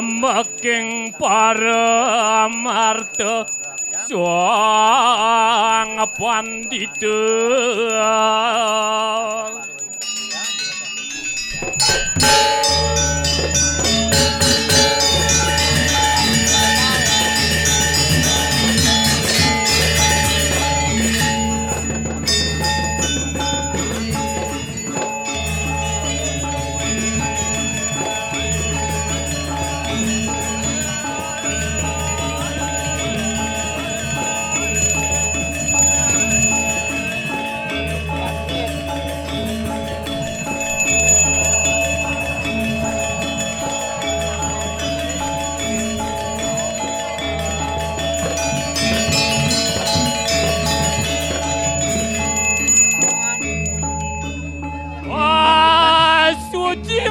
Meking Paramarta Sang Pandita.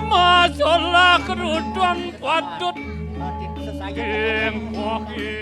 Masalah keruduan patut kengkoki.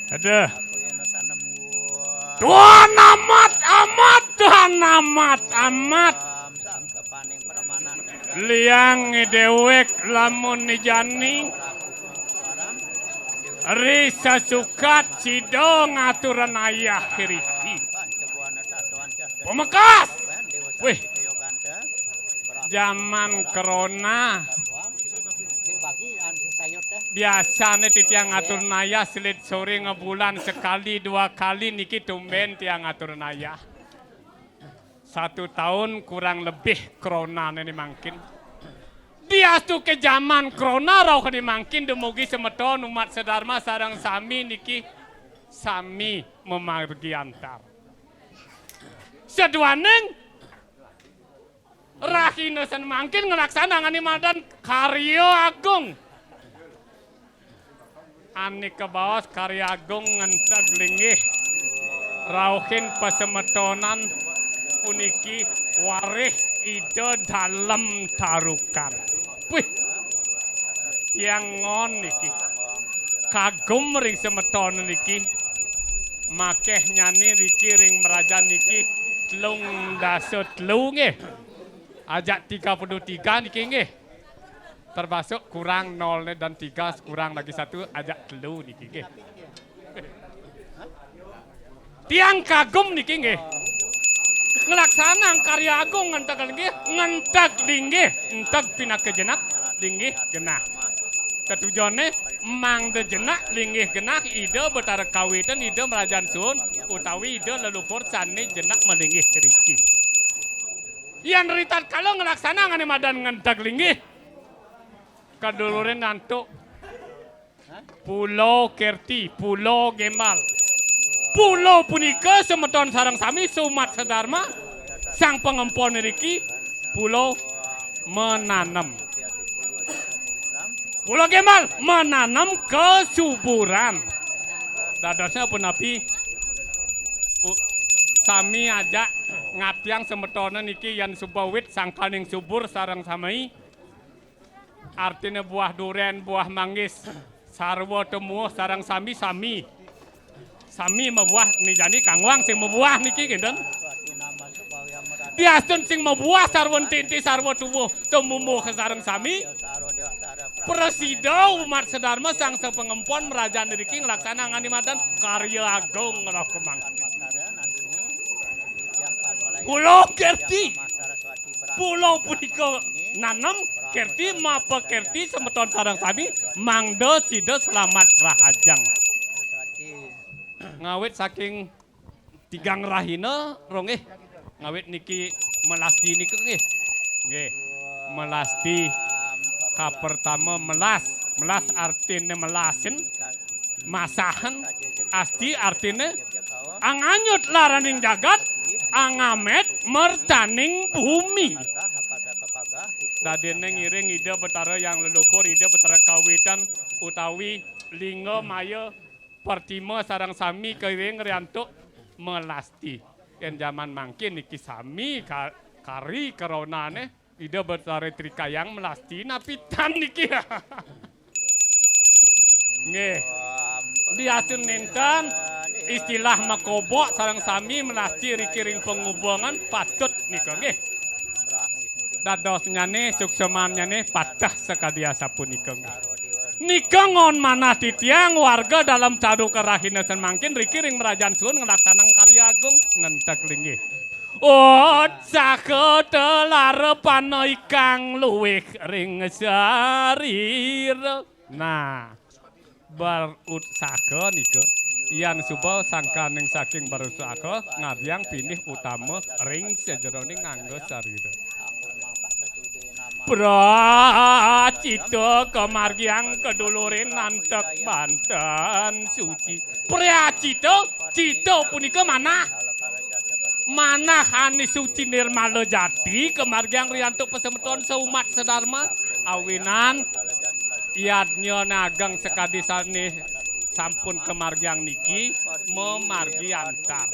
Ada. Tuan amat. Liang dewek lamun nijani. Risa sukat sido ngaturan ayah kiriki. Pemekas. Wih. Zaman corona. Biasanya tiang ngatur naya selit sore ngebulan sekali 2 kali niki tumben tiang ngatur naya. 1 tahun kurang lebih corona ini mungkin. Dia tuh ke zaman corona rau kini mungkin dumugi semeton umat sedharma sareng sami niki sami memargi antar. Seduaneng Rahina san mangkin ngelaksana ngani madan karya agung. Ani kebawas karya agung ngentag linggih. Rauhin pasemetonan puniki warih ide dalam tarukan. Wih, yang ngon niki. Kagum ring semeton niki. Makeh nyani riki ring merajan niki. Tlung dasut tlung Ajak 33 niki nggih. Termasuk kurang 0 dan 3 kurang lagi 1 ajak 3 niki nggih. Tiang kagum niki nggih. Ngelaksana karya agung ngentag linggih, ngentag linggih, entag pinak kejenak linggih genah. Ketujuannya mang de jenak linggih genah ide betara kawitan ide merajan sun utawi ide leluhur sane jenak melinggih riki. Yang ritat kalau ngelaksana ngani madan ngentag linggih. Kadulurin nantuk Pulau Kerti, Pulau Gemal. Pulau punika semeton sarang sami sumat sedharma sang pengempon riki Pulau menanam. Pulau Gemal menanam kesuburan. Dadasnya pun napi sami ajak ngatiang semetona niki yan subawit sangkaning subur sarang samai. Artinya buah duren, buah manggis, sarwa temu sarang sami. Sami mebuah nih jadi kangwang sing mebuah niki geden. Diasun sing mebuah sarwan tinti sarwa tubuh temumuh ke sarang sami. Presida umat sedharma sang sepengempon merajaan niki ngelaksana ngani madan karya agung roh kemang. Pulau Kerti, pulau punika nanam Kerti mapa Kerti semeton sarang sami mangdo sida selamat rahajang. Ngawit saking tigang rahina rongeh ngawit niki melasti niki nggih melasti ka pertama melas artinya melasin masahan asti artinya anganyut laraning jagat angamet mertaning bumi Dadene ngiring ide betara yang leluhur ide betara kawitan utawi lingga maya pertima sarang sami kering riantuk melasti. Yen zaman mangkin niki sami kari karonane ide betara trikayang melasti napitan niki. Nggih. Diasun nenten istilah makobok sareng sami melasti rikiring penghubungan patut nika nggih. Dadosnya nih suksemannya nih patah sekadia sapunika nggih. Nika ngon manah titiang warga dalam cadu kerahina semangkin rikiring merajaan sun ngelaksanang karya agung ngentek linggih. Saka telarepan ikang luwih ring sarira. Nah, berusaha nika Ian suba sangkaning saking berusaha ngabyang pinih utama ring sejeroning nganggo sarira. Pracita kemargiang kedulurin nantek Banten suci. Pracita cita punika manah. Manah hani suci nirmala jati kemargiang riantuk pesemeton seumat sedharma awinan iadnya nagang sekadi sani sampun kemargiang niki memargi antar.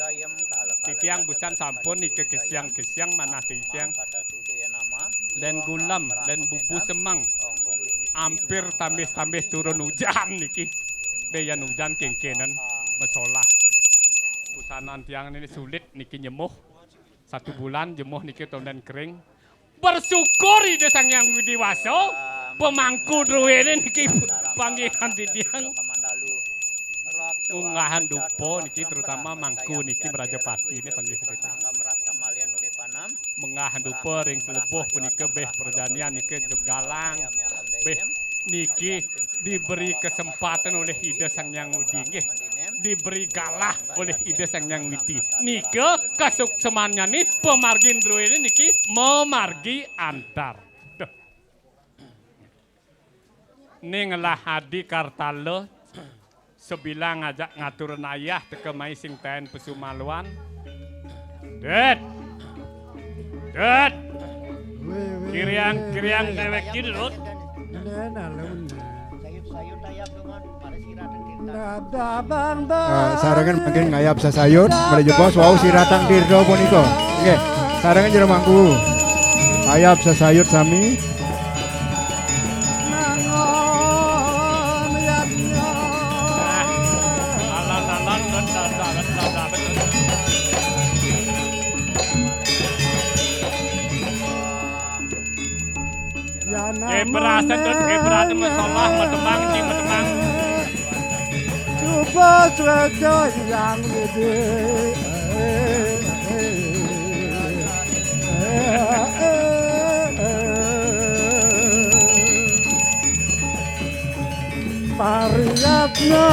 Titiang busan sampun niki kesiang manah titiang len gulam, len bubu semang. Hampir tambah turun hujan niki. Beyan hujan kengkenan masalah. Pusanan tiang ini sulit niki nyemuh. 1 bulan jemuh niki tonden kering. Bersyukur ide Sang Hyang Widiwasa pemangku druwene niki panggihan titiang. Unggahan dupo niki terutama mangku niki Brajapati ini panggih kita. Mengahan dupo ring selebuh punika beh perjanian niki Jogalang. Beh niki diberi kesempatan oleh Ida Sang Hyang Widi nggih. Diberi galah oleh Ida Sang Hyang Widi. Nika kasuksemannya nih pemargin druwene niki memargi antar. Duh. Ning lah Hadi Kartalo sebilang ngajak ngatur ayah teke mai sing ten pesumaluan. Det. Kiriang dewek kidut. Sarangan makin ngayap sasayut menuju bos wau siratang dirdo puniko. Nggih, sarangan jero mangku. Ayap sasayut sami. Berasa masalah metemang di metemang. Coba cuaca yang gede. Pariatna.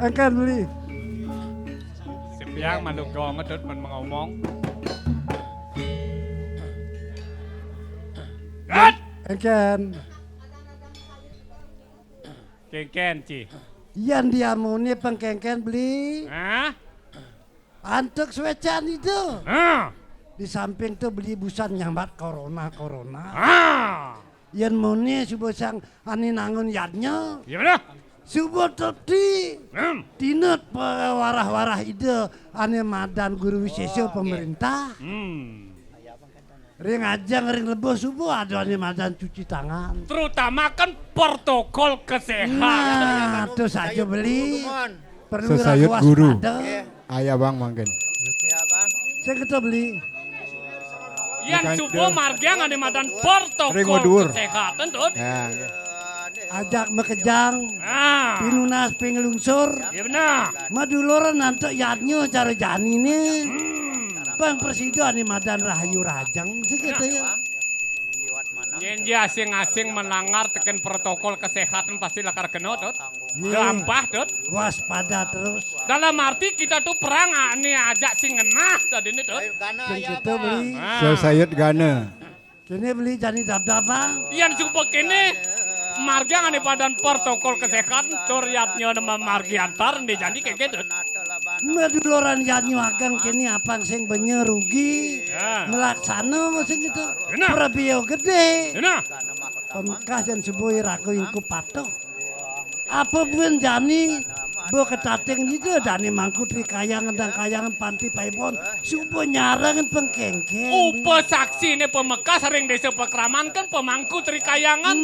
Akan beli. Yang mà được gòn ở trên mình mà ngomong. Akan. Kengken ci. Yang dia mau nih pengkengken beli. Hah? Antuk swecaan itu. Di samping tuh beli busan nyambat corona. Yang mau nih subosang ani nangun yadnya. Gimana? Subuh tadi dinut warah-warah ide ane madan guru wisesa pemerintah. Ring ajang ring lebo subuh ada ane madan cuci tangan. Terutama kan protokol kesehatan. Nah, itu saja beli. Perlu Sesayut guru. Ayah bang mangken. Ya bang. Saya kita beli. Yang subuh margiang ane madan protokol kesehatan tuh. Ya, Ajak mekejang, pinunas pengelungsur, ya benar. Maduluran nanti yadnya cara jani nih. Bang Presiden ane madan rahayu rajang segitu ya. Nyenji asing-asing melanggar tekan protokol kesehatan pasti lakar kena tuh. Gampah tuh. Waspada terus. Dalam arti kita tuh perang ane ajak sing ngenah tadi ini tuh. Kita beli. sesayut gana. Kini beli jadi dab-dabang. Yang subuh kene margi ngani padan protokol kesehatan turyatnya nama margi antar nih jadi kayak gitu. Meduluran yatnya agang kini apang sing bener rugi. Ya. Melaksana masing itu. Enak. Perabio gede. Nah, Pemekah dan sebuah ragu ingku patuh. Apa pun jani bo ketating itu jani mangku tri kayangan dan kayangan panti paibon supo nyarangan pengkengkeng. upa saksi ini pemeka sering desa pekraman kan pemangku trikayangan.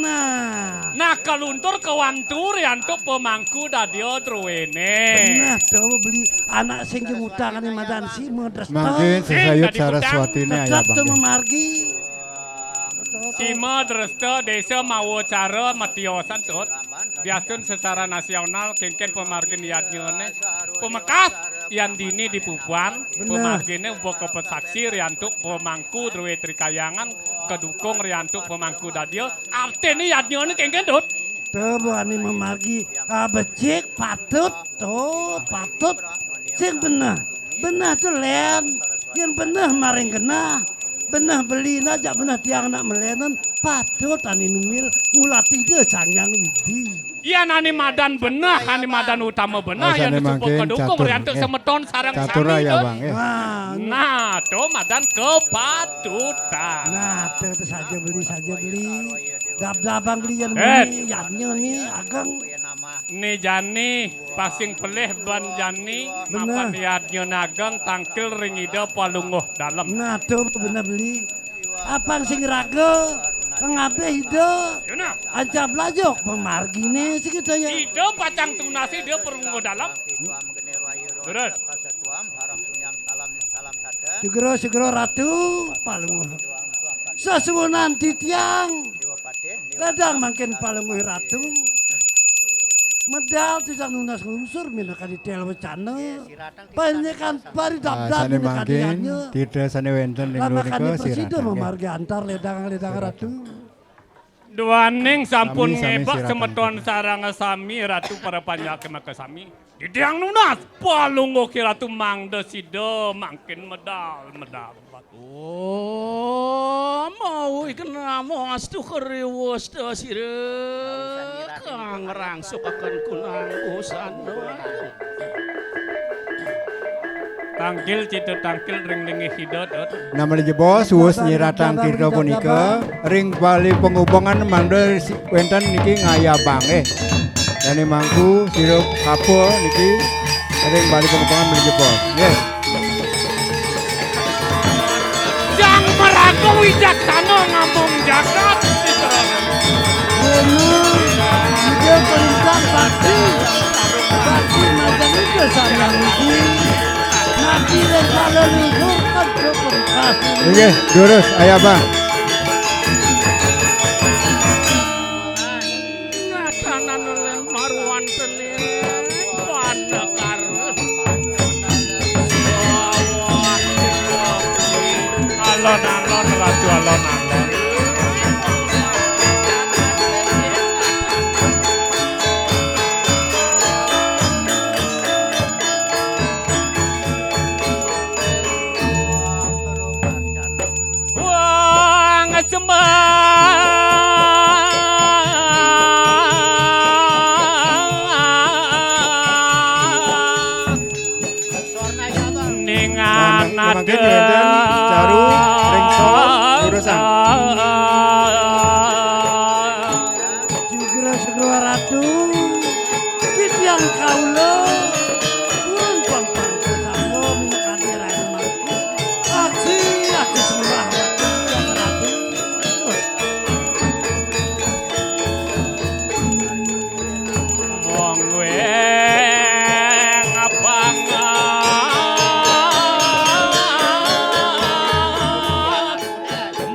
Nah kaluntur kewantur yantuk pemangku dadio truwene. Benar tuh beli anak sing jemutangan ini madan si medres Mangkin sesayut Saraswati ini ayah tetap tuh bang. memargi. Sima dresta desa mau cara matiosan tut. Biasun secara nasional kengken pemargin yatnyone. Pemekas yang dini di Pupuan. Pemarginnya upo kepesaksi riantuk pemangku druwe trikayangan. Kedukung riantuk pemangku dadio. Artinya yatnyone kengken tut. Tuh bu ani memargi becik patut tuh patut sing benar tuh len yang benar maring genah. Benah beli aja benah tiang nak melenan patut ani numil ngulati de sangyang widi. Iya nani madan benah, ani madan utama benah Asane yang disebut mangkin kedukung catur, riantuk semeton sarang Catur sami ya tut. bang. Nah, tuh madan kepatutan. Nah, tuh saja beli. Dab-dabang beli yang Eh. beli, yannya nih agang. Nih Jani, pasing pelih ban Jani, Bener. apa niatnya nagang tangkil ringida palunguh dalam. Nah, tuh benar beli. Apang sing raga, ngabe hidup. Yuna, Ancam lajok pemargine sih kita ya. ide pacang tunasi dia perungguh dalam. Terus, Segera ratu palung. Sesuunan titiang. Kadang makin palung ratu. Medal tidak nunas unsur minakan di tel wacana. Panyakan pari dap-dap Sane minakan mangkin dianya. tidak sane wenten ning Lama luriko kami presiden siratang. memargi antar ledang ratu. duaning sampun Sami, sami, ngebak silakan. semeton sarang sami ratu para panjak ke sami. Didiang nunas, palunguh ki ratu mangde sida makin medal. Oh, mau ikan namo astu keriwas dah sire kang rangsuk akan kunang usan. Tangkil citu tangkil ring-ringi hidot. Nama jebos wus nyiratang tirta punika ring bali penghubungan mangde wenten niki ngayabang dan mangku sirup kapur niki ring bali penghubungan menjebos. Nggih. Yang meragu wijaksana ngambung jagat. Benar, dia perintah bakti. Bakti macam itu sayang ini. Nanti dan kalau luhur kan keperintah. Nggih, durus ayah bang. Ngatanan len maruan tenin pada karo. Alon-alon ratu alon-alon. Wah ngesembah ningan Mangkin wenten caru ringso urusan. Segera ratu. Titiang kaulo. Pun pang-pang kesamo minakan dirai mangku. Aksi sembah ratu. Wong weng abangan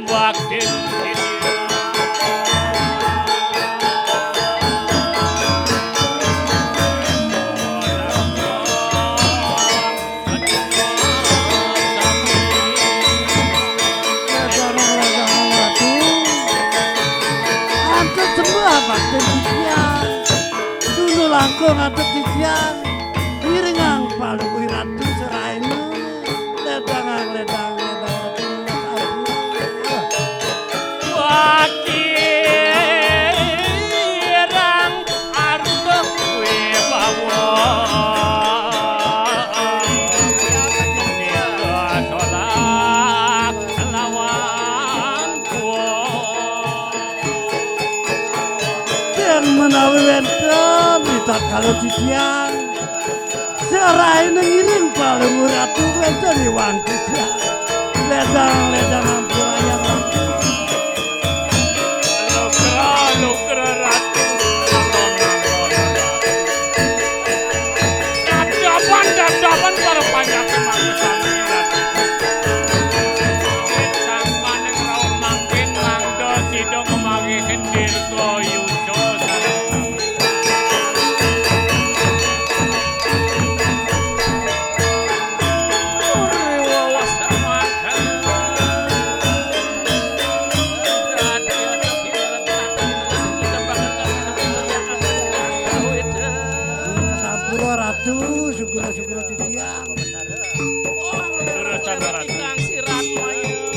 bakti Antut semua bakti titiang. Dulu langkung antut titiang. Iringang palu kui ratu serainu. Ledang. bakti Yang menawi wenten witat kalau titiang serai nengiring paling ratu wenten iwan titiang ledang ampura yang Lukra ratu dadapan para panjang kemana sami ratu sampan yang rau mangkin mangdo sidong memangi kendir koyujo sampura ratu syukur titiang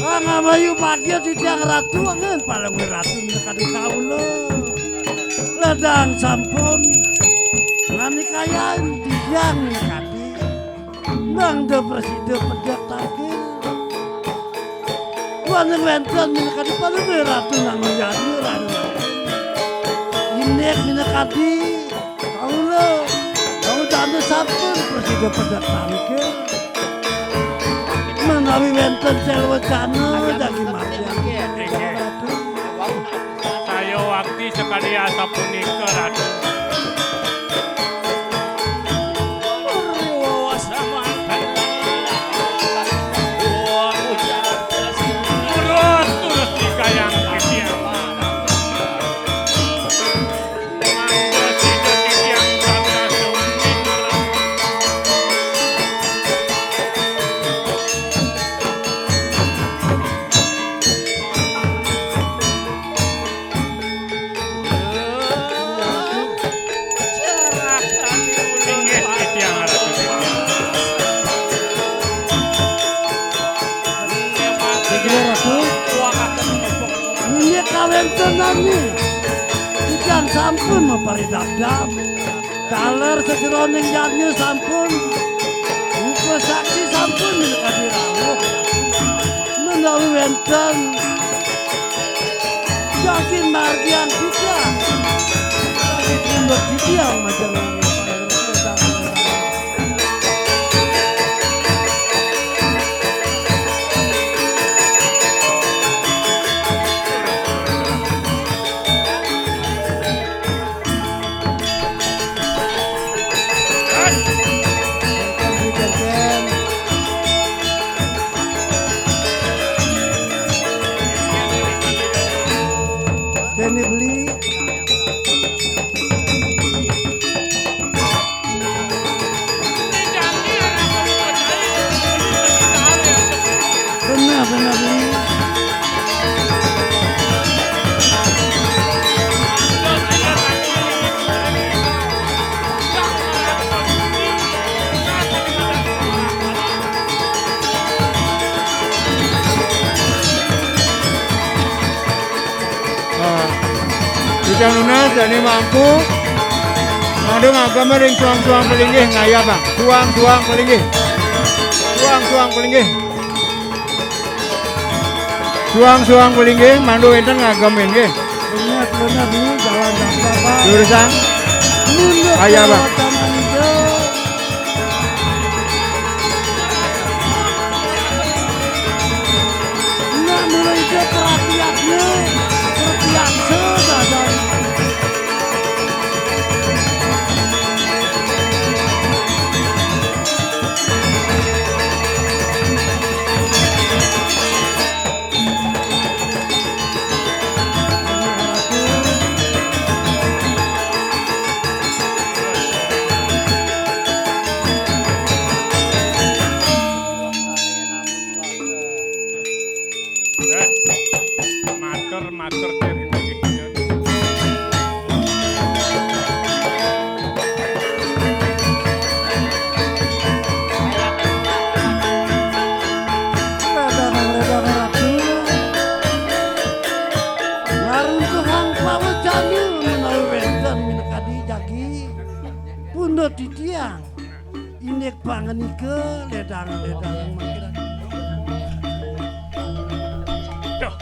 ngamayu pagi titiang ratu angen paling ratu nekati kaula ledang sampun ngani kaya titiang nekati nang de presiden pedak takil wana wenten nekati paling ratu nang jadi ratu inek nekati kaula tanda sampun presiden pedak takil menawi wenten selwecana daging marjang ratu saya waktu sekali asa punika ratu turut dikayang ketiang mangga sidok ketiang kata sumin inggih ketiang ratu ratu ini kawenten nami titiang sampun memperidakdam kaler sejeroning jatnya sampun buka saksi sampun menekati rawuh menawi wenten yakin margian titiang yakin tunduk titiang macam Deni beli benar beli Bisa lunas dan mampu madu ngagama ring suang pelinggih ngaya bang suang pelinggih suang pelinggih suang pelinggih mandu enten ngagamin nggih benar beli jalan Pak jurusan ngaya bang nah mulai ke perhatiannya perhatian sedadar titiang. Inek pangan ike ledang-ledang makiran. Tuh.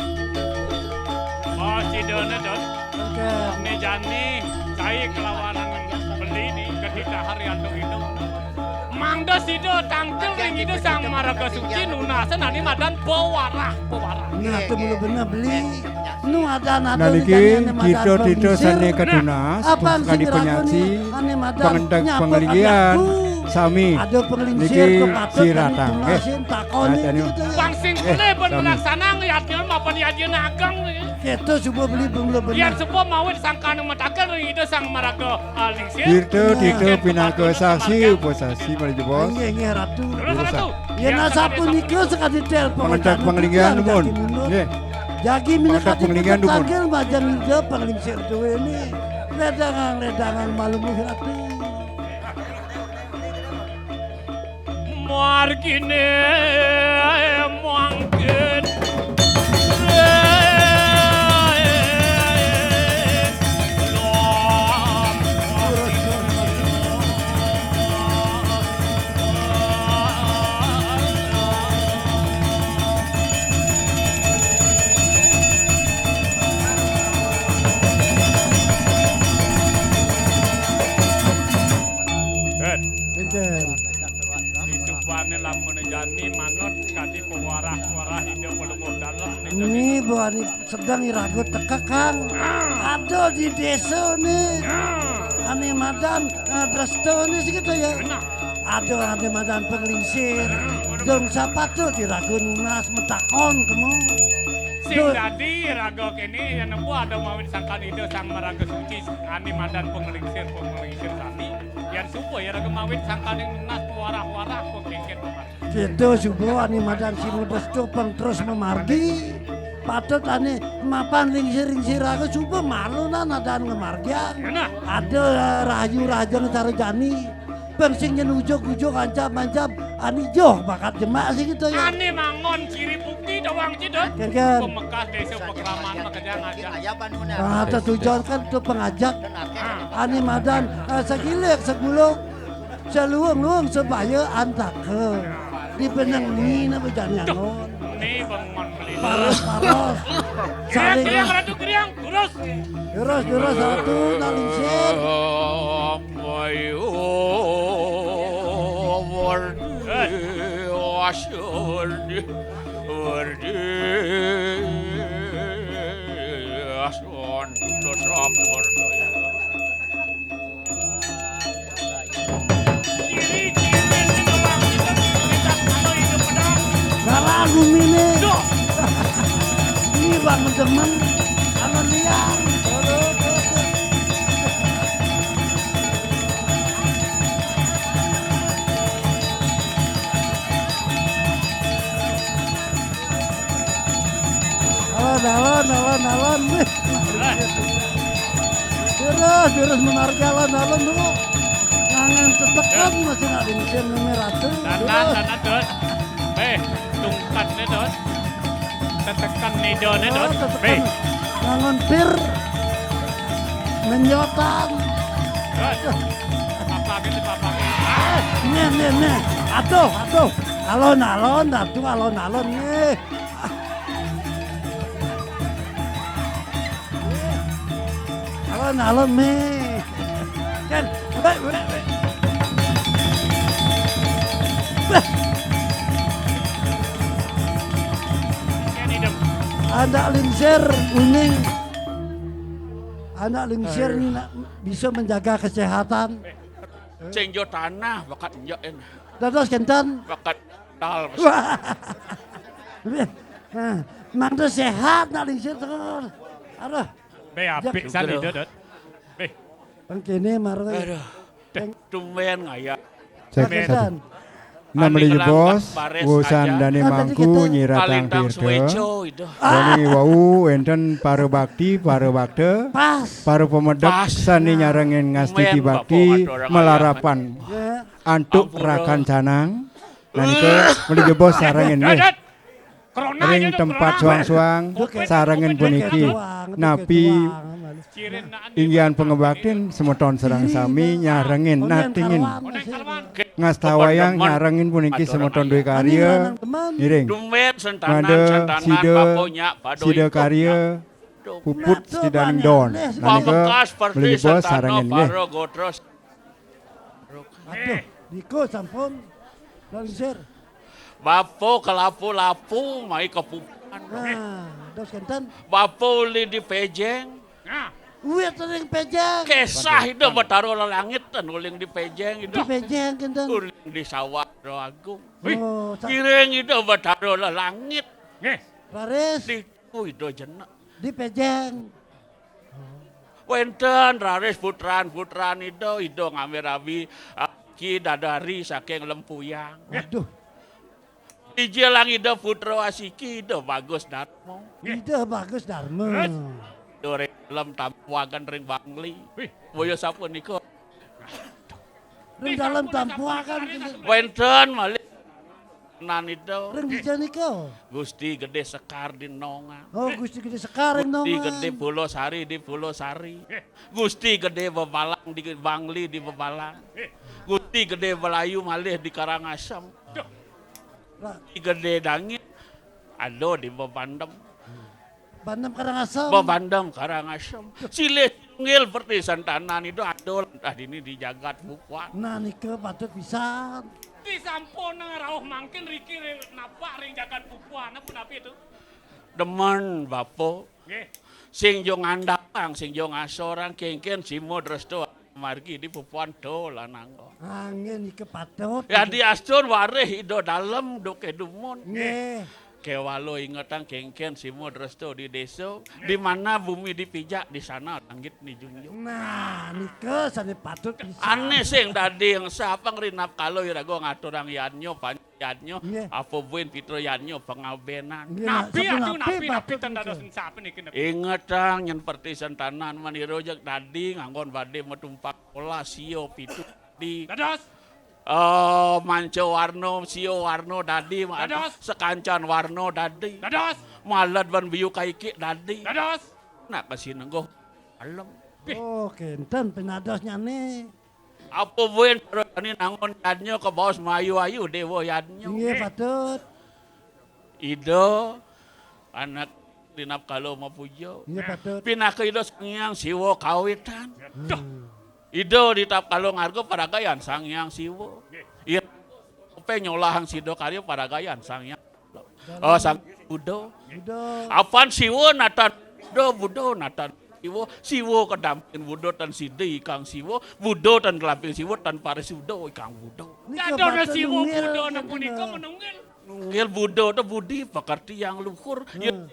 Oh, cidone dot. Oke. Ini jani, saya kelawanan beli nih ketika Haryanto itu. Mangga sido tangkel ring itu sang maraga suci nunasan ani madan pewarah. Nah, itu mulu bener beli. Nu ada Nah niki Tito sane kedunas kadi penyaji pengendak pengelingian sami ada penglingsir niki kepatut siratang takon itu. Bang sing kene ben melaksana ngeliatnya maupun yajeun agang. Kita coba beli belum Biar bener. sebuah mawin sangkana matakan ring itu sang maraga lingsir. Tito pinangke saksi posasi mari bos. Nge ratu. Ratu. Ya nasapu nikah sekali telepon. Pengendak pengelingian mun. Nggih. Jagi minat pengelingian dulu. tagel majan hijau penglingsir tuh ini. Ledangan malu ratu. Margine mangkin. Enten. Si Subhane lamun jani manut kadi pewarah-warah hidup pelunguh dalam Ini buat sedang iragut teka Kang. Ada di desa nih. Ane madan resto nih segitu ya. Ada ane madan penglingsir. Dong siapa tuh diragu nunas metakon kamu. sing dadi raga kene yang nembu ada mawin sangkan ide sang maraga suci ani madan pengelingsir sani yang supo ya raga mawin sangkan yang nas warah-warah kok kengket Itu subuh ane madan sinu resto peng terus memargi. Patut ane mapan lingsir aku subuh malu nadaan ngemargian. Ada rahayu-rahayu cara jani. Bersingnya ujuk-ujuk ancam-ancam ani joh bakat jemak sih gitu ya. Ani mangon ciri bukti doang cidot. Kan. Pemekas desa pekraman makanya ngajak. Ada tujuan kan tuh pengajak. Ani madan segilek segulung seluang-luang sebaya antak ke di benang ni na berjalan ngon. Nih bangun beli. Paros. Kriang ratu kriang urus. Terus satu nalingsir. Galang ini. Ini bang teman. Aman liang. Alon. Terus menarik alon dulu. Ngangen tetekan masih ada mesin meratu. Tanah dot. Tungkat nih dot. Tetekan nih dot dot. Ngangen pir. Menyotan. Papakin. Nih. Atuh. Alon nih. Alon nih. Kan, anak lingsir uning. Anak lingsir ini bisa menjaga kesehatan. Cengjo tanah bakat enjak Dados kentan. bakat dal. Mang tuh sehat nak lingsir terus. Aduh. Apik sani dot. Pengkene marah. Aduh. Tumben ngaya. Kentan. Namanya bos, usan dani mangku nyiratang Kalintang tirte. suweco itu. Dani wau enten para bakti, para bakte, Pas. para pemedek Pas. sani nyarengin ngastiti Men, bakti Bapak, ada orang melarapan Ya. antuk rakan canang. Dan itu menuju bos sarengin nih. Ring tempat suang-suang sarengin puniki. Napi Cirin na inggian pengebaktin semeton serang sami nyarengin natingin Oneng kalwan. ngastawayang nyarengin puniki semeton duwe karya miring Dumet sentanan Made sentanan sida paponya padoi. sida karya puput sidaning don nanika Pamekas perti melibos sentano sarengin nggih paro gotros. Aduh, Diko sampun langsir. Bapo kelapu-lapu mai kepupan. Nah, dos kenten. Bapo li di pejeng. Nah, Uwe tering pejang. Kesah itu betaro langit dan uling di pejeng itu. Di pejang kenten. Uling di sawah do agung. Oh, Kireng itu betaro langit. nggih. Raris Di itu jenak. di pejang. Wenten raris putran itu ngamirabi ki dadari saking lempuyang. Aduh, Ijelang itu putra asiki itu bagus datmo. ide bagus Dharma. Dore lem tampuakan ring bangli. Boyo sapun niko. Ring dalam tampuakan Wenten malih nan itu. ring dijaniko. Gusti gede sekar di nonga. Oh, Gusti gede sekarang dong. Gusti gede pulau sari di pulau sari. Gusti gede bebalang di bangli di bebalang. Gusti gede belayu malih di karangasem. Gusti gede dangit. Ado di bebandem. Bandem Karangasem. Bebandem karangasem. Silih ngil perti santanan itu ado ini di jagat bukuan. Nah, nike patut pisan. Di sampun ngarauh mangkin Riki napa ring jagat pupuan apa napi itu? Demen bapo. Nggih. Sing jo ngandapang, sing jo ngasorang kengken simo dresto margi di pupuan do lananggo. Angin nike patut. Ya di astur wareh ido dalem do kedumun. Nggih. Kewalo ingatan kengken simo dresto di deso. Di mana bumi dipijak di sana langit dijunjung. Nah, nike sane patut pisan. Aneh sing tadi yang siapa ngerinap kalau irago ngaturang yanyo panyanyo Nggih. apa buin pitro yanyo pengabenan. Nggih, Napi sampun atuh napi patut tanda pisan. sapa niki napi. Ingetang nyen perti sentanan manirojak tadi nganggon bade metumpak pola sio pitu di Dados. manco warno sio warno dadi Dados. sekancan warno dadi Dados. malad ban biu kaiki dadi Dados. nak kasinenggo alam Oh, kenten penadosnya nih. apa buin ini nangon yadnyo ke bawah mayu ayu dewo yadnyo Nggih patut. ido anak dinap kalau mapujo Nggih patut. pinaka ido sangyang siwo kawitan ido ditap kalau ngargo paragayan sangyang siwo iya pe nyolahang sido karyo paragayan sangyang oh sang budo Udah. apan siwo natan budo natan siwo kedamping budo tan sidi ikang siwo budo tan kelamping siwo tan paris budo ikang budo Dados siwo budo na punika menunggil. nungil budo itu budi pekerti yang luhur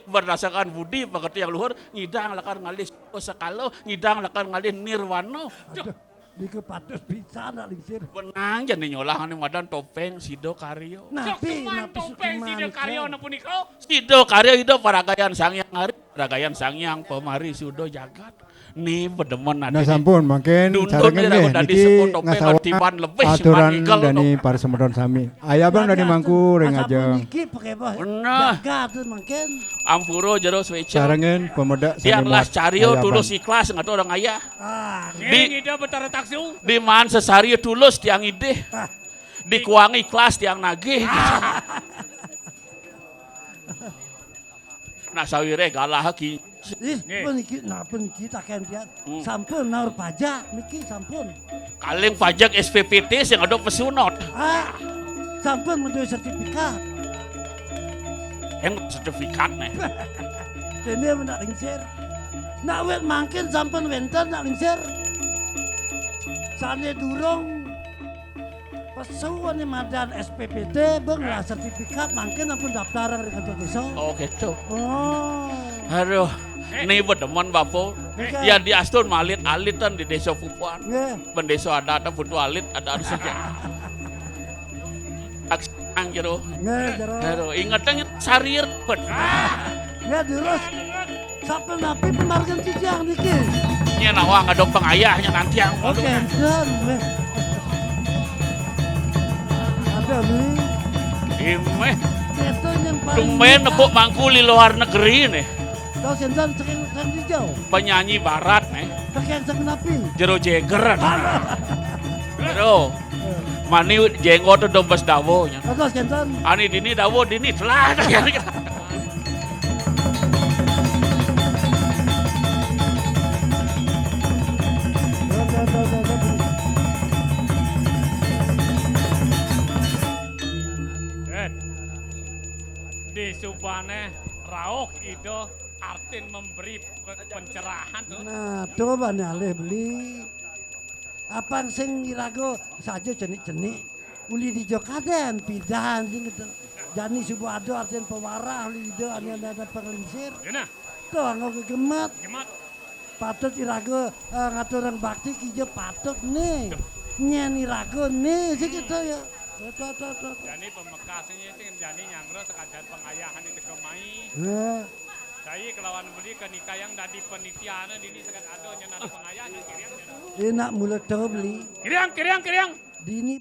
berdasarkan budi pekerti yang luhur ngidang lakan ngalih sekalo ngidang lakan ngalih nirwano Nike patut pisan nak lingsir. benang jadi nyolah nih madan topeng sido karyo Napi, Sukuman napi topeng sukuman. sida karyo na punika. sido karyo itu paragayan sangyang hari paragayan sangyang pemari sudo jagat nih bedemen nah sampun makin Dundun sarengin dia nggih udah niki disebut topeng ngasawa artiban lebih si aturan Manigal dari para semedon sami aya bang dari mangku ring ajeng Niki pakai bah. Benar. Jaga tuh makin. ampuro jero swecel sarengin pemuda dia sami las muat cario ayaban. tulus ikhlas nggak tahu orang ayah Ah, Nggih ngida betara taksu. di man sesario tulus tiang ide dikuangi ikhlas tiang nagih nah sawire galah ki pun niki, nah pun niki tak kentian. Sampun naur pajak niki sampun. kaleng pajak SPPT sing ada pesunot Ah, sampun menduwe sertifikat. yang sertifikat nih Dene nak lingsir. Nak wet mangkin sampun wenten nak lingsir. Sane durung pesuwan madan SPPT beng lah sertifikat mangkin ampun daftaran di kantor desa. oh gitu Oh. aduh ini bedemen bapo Nggih. ya di astun malit alitan di desa Pupuan Nggih. pendeso ada putu alit ada saja aksang jero Nggih, jero. aduh ingetnya sarir bet Nggih, terus sampai napi pemargan cijang niki. nya nawang ada pengayahnya nanti yang Oke, dan weh. Ada nih. imeh Itu yang paling tumben nepuk mangku di luar negeri nih Tahu sentan saking Kang Hijau. penyanyi barat nih. Pakai yang segenapi. Jero Jagger. Jero. Mani jenggot tuh dombes dawo nya. Terus Kenton. Ani dini dawo dini telah. Di Subane Rauh Ido Artin memberi pencerahan. Nah, coba nih alih beli. Apang sing irago saja cenik-cenik. Uli di Jokaden, pidahan sing gitu. Jani Subuado artian pewarah, uli di ada penglingsir. Gena, Tuh anggo kegemat. gemat. Patut irago ngatur orang bakti kijo patut nih. Nyen irago nih sih gitu ya. Tuh. Jadi pemekasnya itu jadi nyangro sekadar pengayahan itu kemai. Nah, Saya kelawan beli ke nikah yang dadi penitiana dini sekat ado nyenar pengayahan kiriang. enak mulut tuh beli. Kiriang. Dini